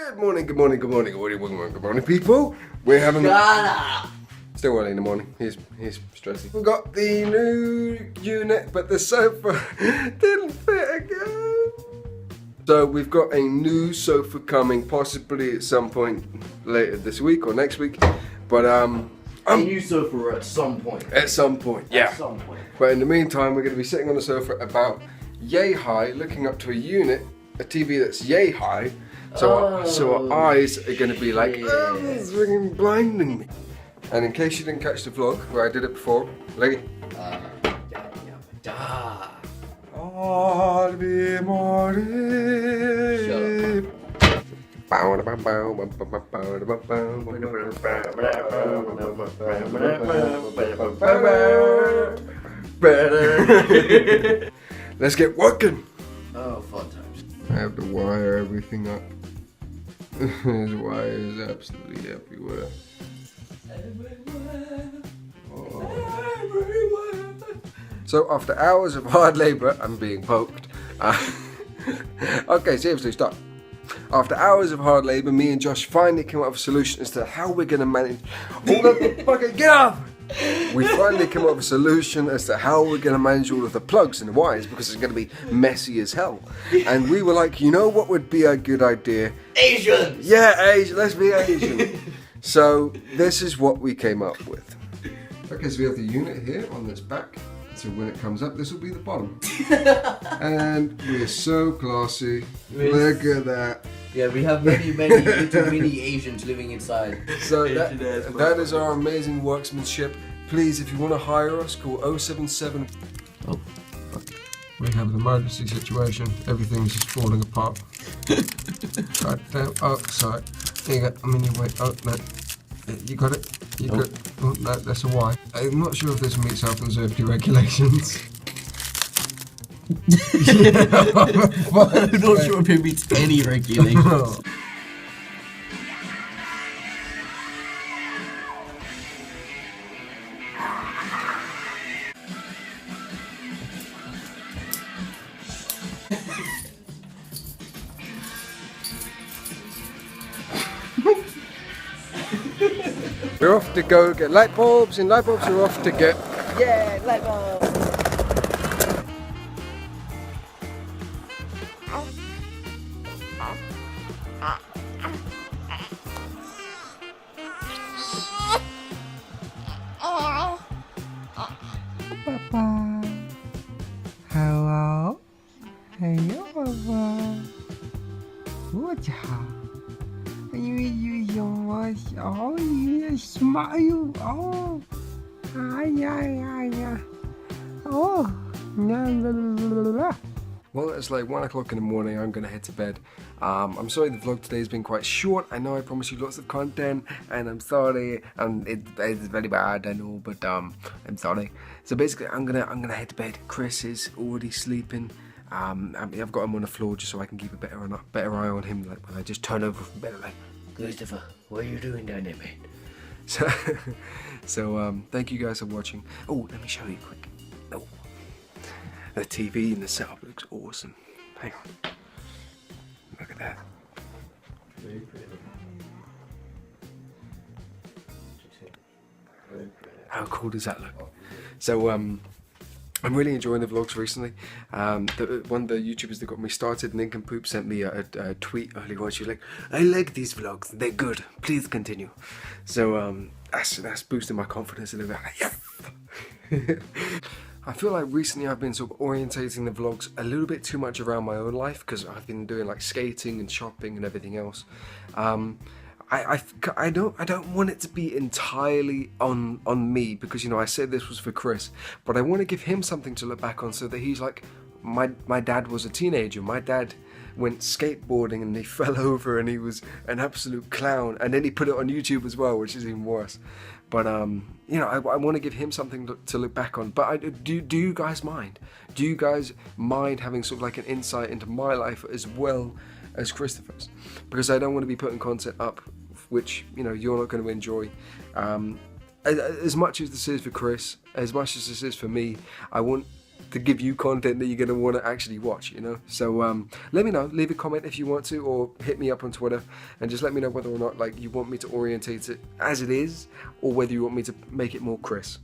Good morning, people. We're having still early in the morning. He's stressing. We've got the new unit, but the sofa didn't fit again. So we've got a new sofa coming, possibly at some point later this week or next week. But a new sofa at some point. At some point, yeah. At some point. But in the meantime, we're going to be sitting on the sofa about yay high, looking up to a unit, a TV that's yay high. So our eyes are going to be like, oh, it's freaking blinding me. And in case you didn't catch the vlog where I did it before, lady. Let's get working. Oh, fun times. I have to wire everything up. There's wires absolutely everywhere. So after hours of hard labour, I'm being poked. Okay, seriously, stop. After hours of hard labour, me and Josh finally came up with a solution as to how we're going to manage all of the fucking get off! We finally came up with a solution as to how we're going to manage all of the plugs and the wires because it's going to be messy as hell. And we were like, you know what would be a good idea? Asians! Yeah, Asian. Let's be Asian. So this is what we came up with. Okay, so we have the unit here on this back. So when it comes up, this will be the bottom. And we're so classy. Look at that. Yeah, we have many little mini Asians living inside. So that is our amazing workmanship. Please, if you want to hire us, call 077. Oh, we have an emergency situation. Everything's just falling apart. God damn. Oh, sorry. There you go. I'm in your way. Oh, no. You got it? You got it? Oh, no, that's a Y. I'm not sure if this meets health and safety regulations. I'm not sure if it meets any regulations. We're off to go get light bulbs, and light bulbs are off to get... Yeah, light bulbs! Papa. Hello. Hello, Papa. What's up? You so much. Oh, you smile. Oh. Yeah. Oh. Well, it's like 1 o'clock in the morning. I'm gonna head to bed. I'm sorry the vlog today has been quite short. I know I promised you lots of content, and I'm sorry. It's very bad, I know, but I'm sorry. So basically, I'm gonna head to bed. Chris is already sleeping. I've got him on the floor just so I can keep a better eye on him. Like when I just turn over from bed, I'm like, Christopher, what are you doing down there, man? So thank you guys for watching. Oh, let me show you quick. Oh, the TV and the setup looks awesome. Hang on. Look at that. Very pretty. How cool does that look? So I'm really enjoying the vlogs recently. One of the YouTubers that got me started, Nincompoop, sent me a tweet earlier on. She was like, I like these vlogs, they're good, please continue. So that's boosting my confidence a little bit. Yes! I feel like recently I've been sort of orientating the vlogs a little bit too much around my own life because I've been doing like skating and shopping and everything else. I don't want it to be entirely on me because, you know, I said this was for Chris, but I want to give him something to look back on so that he's like, my dad was a teenager. My dad went skateboarding and he fell over and he was an absolute clown, and then he put it on YouTube as well, which is even worse. But you know, I want to give him something to look back on. But do you guys mind? Do you guys mind having sort of like an insight into my life as well as Christopher's? Because I don't want to be putting content up which, you know, you're not going to enjoy. As much as this is for Chris, as much as this is for me, I want to give you content that you're going to want to actually watch, you know. So let me know, leave a comment if you want to, or hit me up on Twitter and just let me know whether or not like you want me to orientate it as it is, or whether you want me to make it more Chris.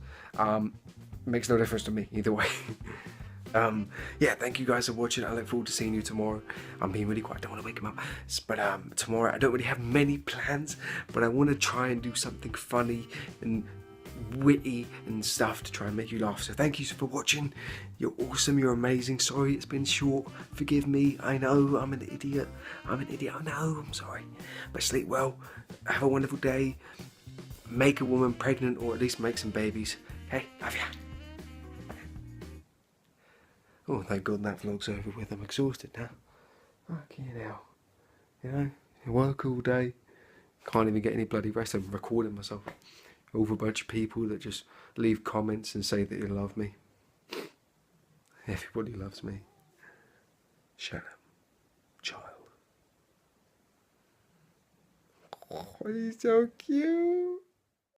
Makes no difference to me either way. Yeah, thank you guys for watching. I look forward to seeing you tomorrow. I'm being really quiet, I don't want to wake him up. But tomorrow I don't really have many plans, but I want to try and do something funny and witty and stuff to try and make you laugh. So thank you for watching. You're awesome, you're amazing. Sorry it's been short, forgive me. I know I'm an idiot, I know, I'm sorry. But sleep well, have a wonderful day, make a woman pregnant, or at least make some babies. Hey, love ya. Oh, thank God that vlog's over with. I'm exhausted now. Fucking hell. You know, you work all day, can't even get any bloody rest. I'm recording myself over a bunch of people that just leave comments and say that they love me. Everybody loves me. Shut up, child. Oh, he's so cute.